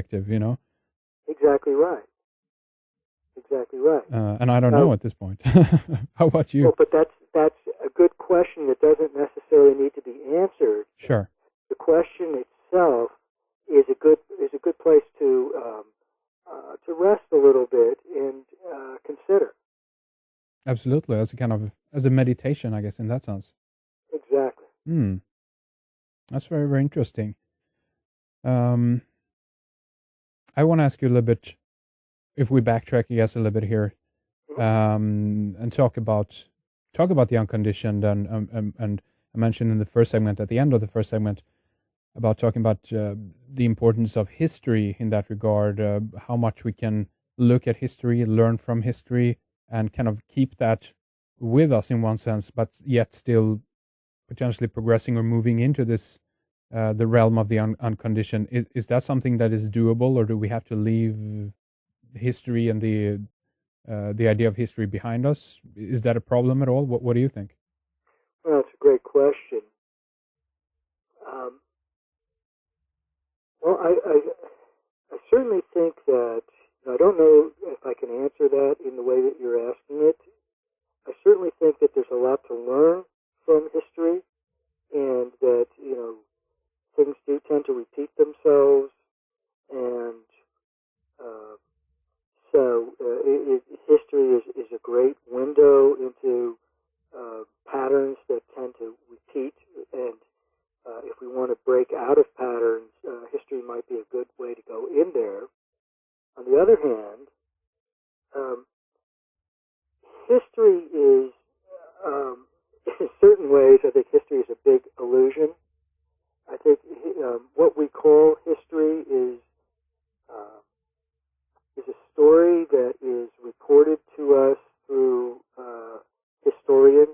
perspective, you know. Exactly right. Exactly right. And I don't know at this point. How about you? Well, but that's a good question that doesn't necessarily need to be answered. Sure. The question itself is a good place to rest a little bit and consider. Absolutely, as a kind of as a meditation, I guess, in that sense. Exactly. Hmm. That's very, very interesting. Um, I want to ask you a little bit, if we backtrack, I guess, a little bit here, Mm-hmm. and talk about the unconditioned, and I mentioned in the first segment, at the end of the first segment, about talking about the importance of history in that regard, how much we can look at history, learn from history, and kind of keep that with us in one sense, but yet still potentially progressing or moving into this the realm of the unconditioned. Is that something that is doable, or do we have to leave history and the idea of history behind us? Is that a problem at all? What do you think? Well, that's a great question. Um, well, I certainly think that I don't know if I can answer that in the way that you're asking it. I certainly think that there's a lot to learn from history, and that things do tend to repeat themselves, and uh, history is a great window into patterns that tend to repeat, and if we want to break out of patterns, history might be a good way to go in there. On the other hand, um, history is, in certain ways, I think history is a big illusion. I think what we call history uh, is a story that is reported to us through historians,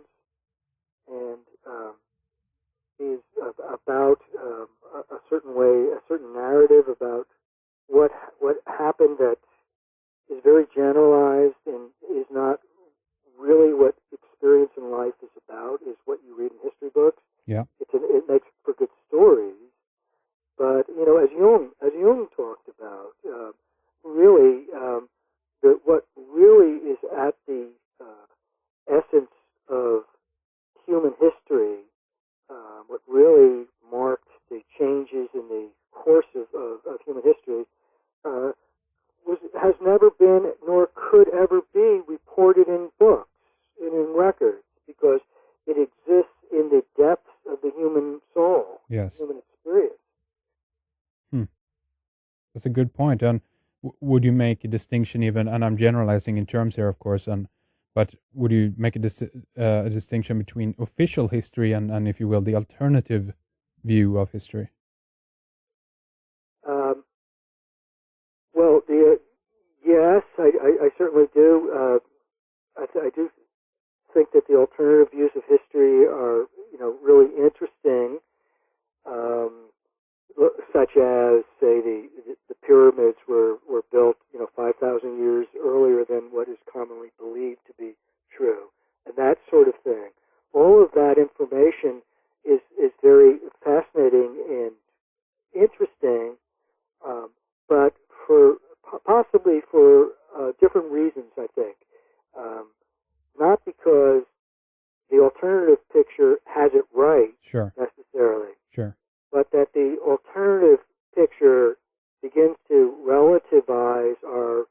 and is about a certain way, a certain narrative about what happened that is very generalized and is not really what experience in life is about. Is what you read in history books. Yeah. It makes for good stories, but as Jung talked about, really, what really is at the essence of human history, what really marked the changes in the course of human history, uh, has never been nor could ever be reported in books and in records, because it exists in the depths of the human soul, Yes. human experience. Hmm. That's a good point. And would you make a distinction even? And I'm generalizing in terms here, of course. But would you make a distinction between official history and, if you will, the alternative view of history? Um, well, yes, I certainly do. I do think that the alternative views of history are, really interesting, um, such as, say, the pyramids were built, 5,000 years earlier than what is commonly believed to be true, and that sort of thing. All of that information is very fascinating and interesting, um, but for possibly for different reasons, I think. Um, Not because the alternative picture has it right Sure. necessarily, Sure. but that the alternative picture begins to relativize our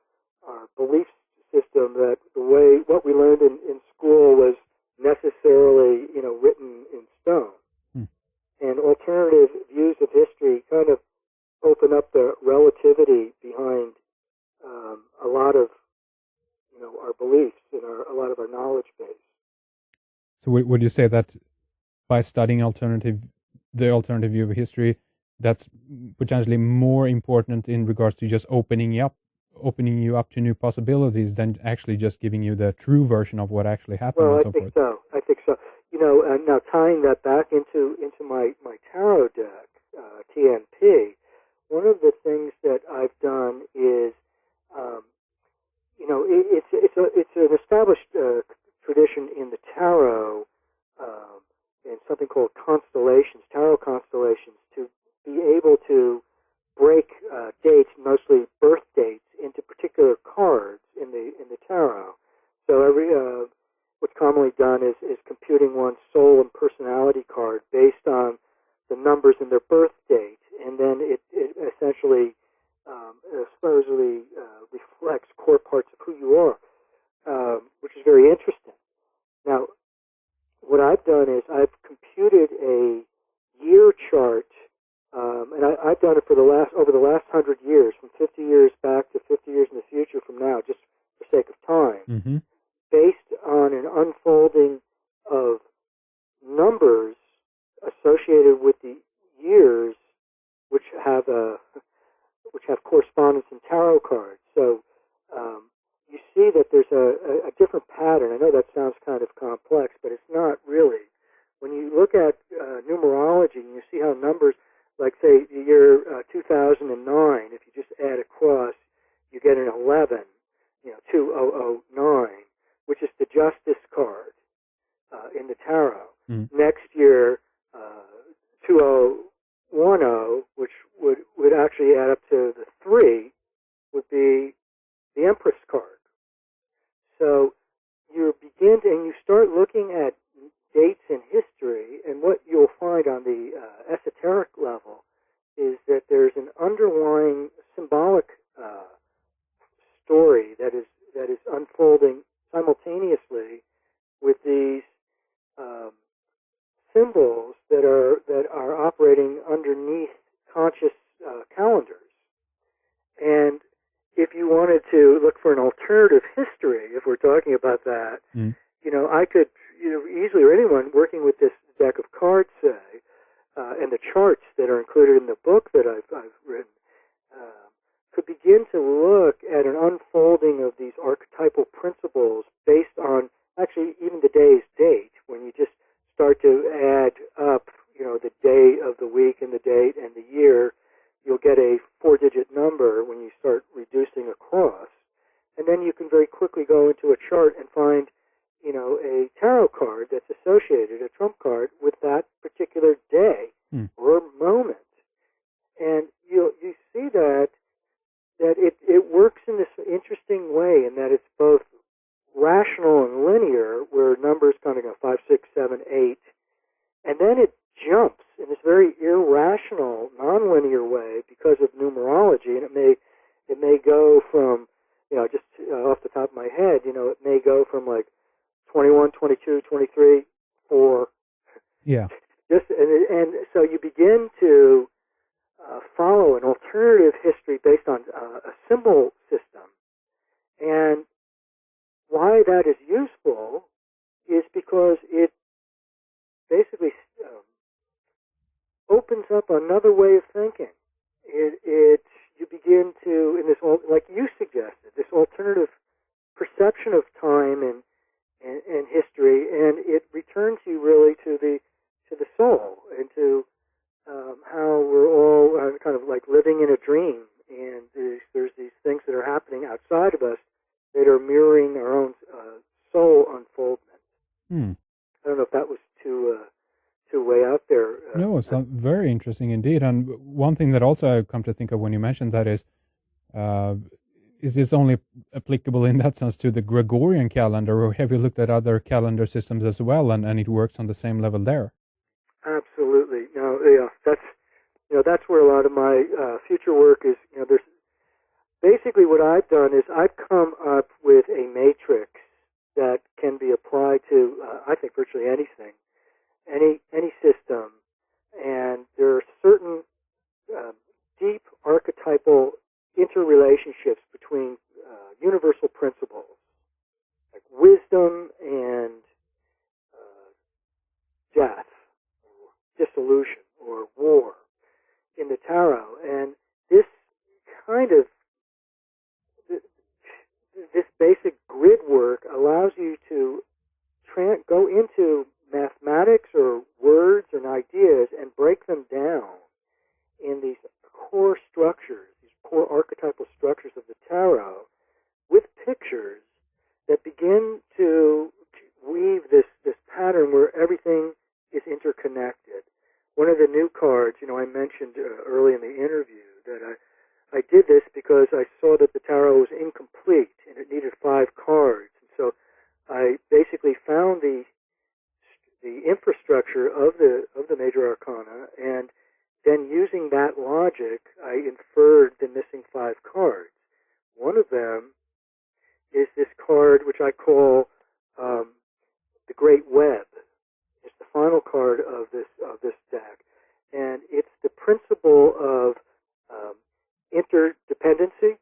belief system, that the way what we learned in school was necessarily written in stone. Hmm. And alternative views of history kind of open up the relativity behind a lot of our beliefs and a lot of our knowledge base. So would you say that by studying the alternative view of history, that's potentially more important in regards to just opening you up to new possibilities than actually just giving you the true version of what actually happened Well, and I so think forth? so. I think so. And now tying that back into my tarot deck, TNP, one of the things that I've done is, um, it's an established tradition in the tarot, and something called constellations, tarot constellations, to be able to break dates, mostly birth dates into particular cards in the tarot. So what's commonly done is computing one's soul and personality card based on the numbers in their birth date, and then it essentially supposedly reflects core parts of who you are, which is very interesting. Now, what I've done is I've computed a year chart, and I've done it for over the last 100 years, from 50 years back to 50 years in the future from now, just for sake of time, Mm-hmm. based on an unfolding of numbers associated with the years, which have correspondence in tarot cards. So you see that there's a different pattern. I know that sounds kind of complex, but it's not really. When you look at numerology and you see how numbers, like say the year 2009, if you just add across, you get an 11, 2009, which is the Justice card in the tarot. Mm. Next year, 2010, which would actually add up to the 3, would be the Empress card. So you start looking at dates in history, and what you'll find on the esoteric level is that there's an underlying symbolic story that is unfolding simultaneously with these symbols that are operating underneath conscious calendars. And if you wanted to look for an alternative history, if we're talking about that, I could easily, or anyone working with this deck of cards, say, and the charts that are included in the book that I've written, could begin to look at an unfolding of these archetypal principles based on actually even the day's date. When you just start to add up, the day of the week and the date and the year, you'll get a 4-digit number when you start reducing across. And then you can very quickly go into a chart and find, a tarot card that's associated, a trump card, with that particular day or moment. And you see that it works in this interesting way, in that it's both rational and linear, where numbers kind of go 5, 6, 7, 8, and then it jumps in this very irrational, nonlinear way because of numerology, and it may go from, just off the top of my head, it may go from like 21, 22, 23, 4. Yeah. And so you begin to follow an alternative history based on a symbol system. And why that is useful is because it basically opens up another way of thinking. You begin to, in this, like you suggested, this alternative perception of time and history, and it returns you really to the soul, and to how we're all kind of like living in a dream, and there's these things that are happening outside of us that are mirroring our own soul unfoldment. I don't know if that was too way out there. No, it's very interesting indeed. And one thing that also I've come to think of when you mentioned that is this only applicable in that sense to the Gregorian calendar, or have you looked at other calendar systems as well, and it works on the same level there? Absolutely. No, that's where a lot of my future work is. There's basically what I've done is I've come up with a matrix that can be applied to, I think, virtually anything, any system, and there are certain deep archetypal interrelationships between universal principles like wisdom and death, or dissolution, or war in the tarot. And this kind of this basic grid work allows you to go into mathematics or words and ideas and break them down in these core structures, these core archetypal structures of the tarot, with pictures that begin to weave this pattern where everything is interconnected. One of the new cards, I mentioned early in the interview that I did this because because I saw that the tarot was incomplete and it needed 5 cards. And so I basically found the infrastructure of the major arcana, and then using that logic, I inferred the missing 5 cards. One of them is this card, which I call the Great Web. It's the final card of this deck, and it's the principle of interdependency.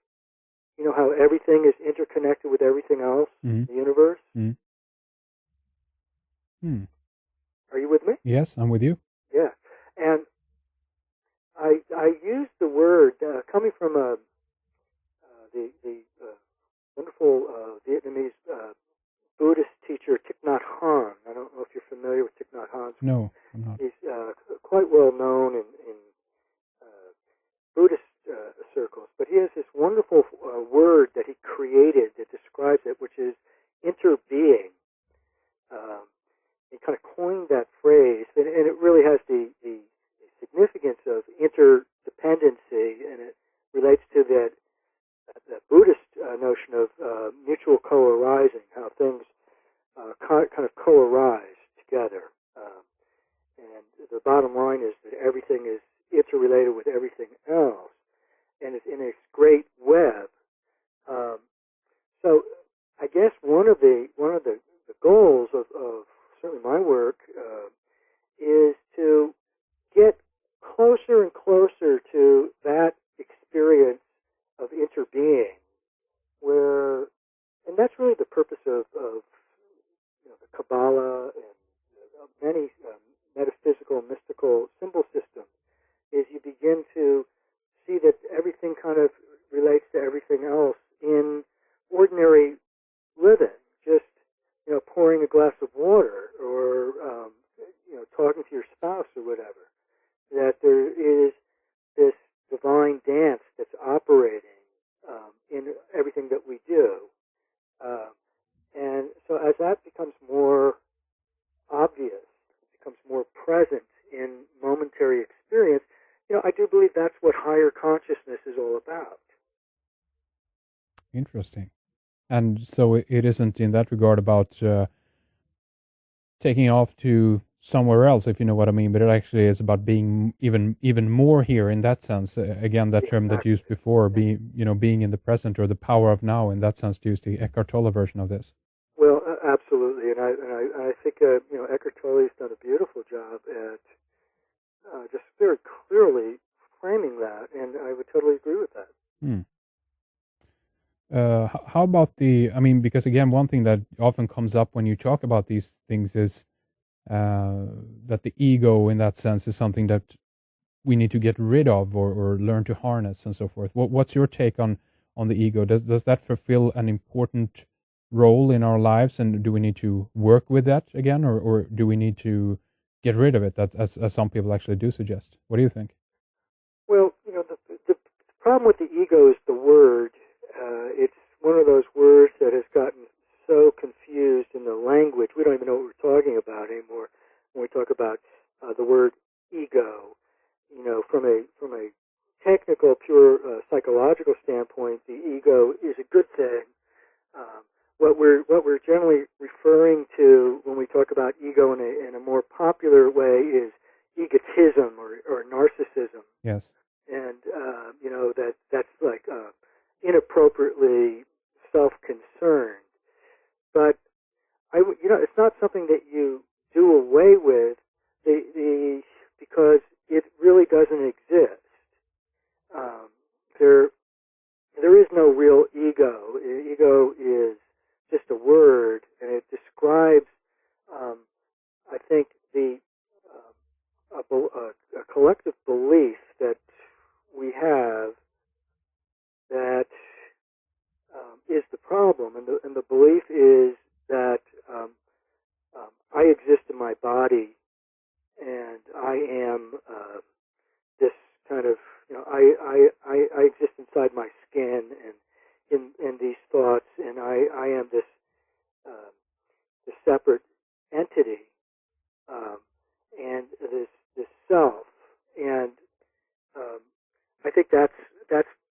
You know how everything is interconnected with everything else in the universe? Are you with me? Yes, I'm with you. Yeah. And I used the word coming from the wonderful Vietnamese Buddhist teacher Thich Nhat Hanh. I don't know if you're familiar with Thich Nhat Hanh. No, I'm not. He's quite well known in Buddhist circles, but he has this wonderful word that he created that describes it, which is interbeing. He kind of coined that phrase, and it really has the significance of interdependency, and it relates to that Buddhist notion of mutual co-arising, how things kind of co-arise together. And the bottom line is that everything is interrelated with everything else, and it's in this great web. So I guess one of the goals of certainly my work is to get closer and closer to that experience of interbeing, and that's really the purpose of the Kabbalah and many metaphysical and mystical symbol systems, is you begin to see that everything kind of relates to everything else in ordinary living, just pouring a glass of water or talking to your spouse or whatever, that there is this divine dance that's operating in everything that we do. And so as that becomes more obvious, becomes more present in momentary experience, I do believe that's what higher consciousness is all about. Interesting. And so it isn't in that regard about taking off to somewhere else, if you know what I mean, but it actually is about being even more here in that sense. Again, that term that used before, being in the present, or the power of now, in that sense, to use the Eckhart Tolle version of this. Well, absolutely, and I think Eckhart Tolle has done a beautiful job at just very clearly framing that, and I would totally agree with that. How about because again, one thing that often comes up when you talk about these things is that the ego, in that sense, is something that we need to get rid of or learn to harness and so forth. What's your take on the ego? Does that fulfill an important role in our lives, and do we need to work with that again, or do we need to get rid of it, as some people actually do suggest? What do you think? Well, the problem with the ego is the word. It's one of those words that has gotten so confused in the language. We don't even know what we're talking about anymore when we talk about the word ego. From a technical, pure psychological standpoint, the ego is a good thing. What we're generally referring to when we talk about ego in a more popular way is egotism or narcissism. Yes. And that's like inappropriately self-concerned. But it's not something that you do away with because it really doesn't exist. There is no real ego. Ego is just a word, and it describes, I think, a collective belief that we have that is the problem, and the belief is that I exist in my body, and I am this kind of, I exist inside my skin and in these thoughts, and I am this